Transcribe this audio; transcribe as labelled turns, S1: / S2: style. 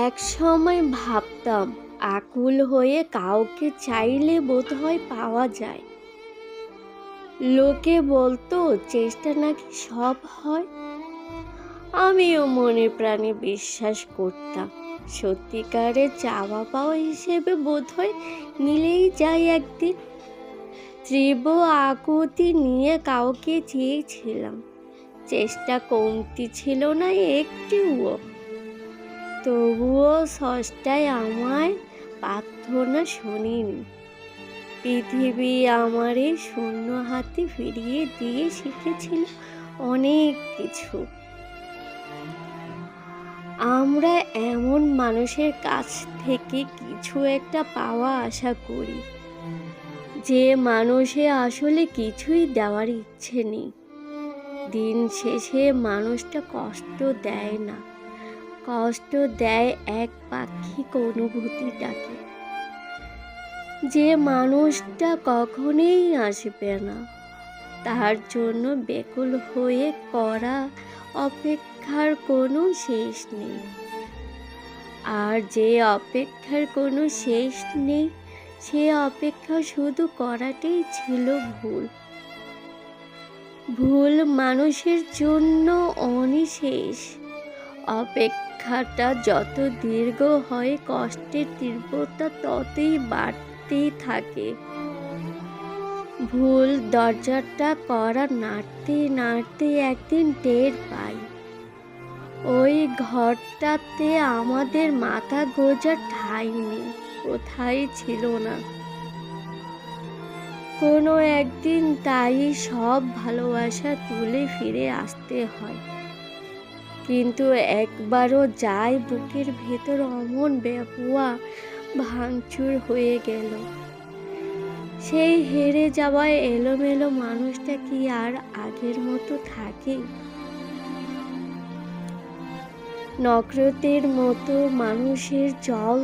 S1: এক সময় ভাবতাম আকুল হয়ে কাউকে চাইলে বোধহয় পাওয়া যায়। লোকে বলতো চেষ্টা নাকি সব হয়। আমিও মনে প্রাণে বিশ্বাস করতাম সত্যিকারের চাওয়া পাওয়া হিসেবে বোধহয় মিলেই যায় একদিন। তীব্র আকুতি নিয়ে কাউকে চেয়েছিলাম, চেষ্টা কমতি ছিল না একটুও। তবুও স্রষ্টায় আমায় প্রার্থনা শোনেনি। পৃথিবী আমার এই শূন্য হাতে ফিরিয়ে দিয়ে শিখেছিল অনেক কিছু। আমরা এমন মানুষের কাছ থেকে কিছু একটা পাওয়া আশা করি, যে মানুষে আসলে কিছুই দেওয়ার ইচ্ছে নেই। দিন শেষে মানুষটা কষ্ট দেয় না, কষ্ট দেয় এক পাক্ষিক অনুভূতিটাকে, যে মানুষটা কখনোই আসবে না। তার জন্য ব্যাকুল হয়ে করা অপেক্ষার কোনো শেষ নেই। আর যে অপেক্ষার কোনো শেষ নেই, সে অপেক্ষা শুধু করাটাই ছিল ভুল। ভুল মানুষের জন্য অনিশেষ। অপেক্ষাটা যত দীর্ঘ হয়, কষ্টের তীব্রতা ততই বাড়তেই থাকে। ভুল দরজাটা করা নাড়তে নাড়তে একদিন টের পাই, ওই ঘরটাতে আমাদের মাথা গোঁজার ঠাঁই নেই, কোথায় ছিল না। কোনো একদিন তাই সব ভালোবাসা তুলে ফিরে আসতে হয়। কিন্তু একবারও যায় বুকের ভেতর অমন বেপরোয়া ভাঙচুর হয়ে গেল। সেই হেরে যাওয়ায় এলোমেলো মানুষটা কি আর আগের মতো থাকে? নক্ষত্রের মতো মানুষের জল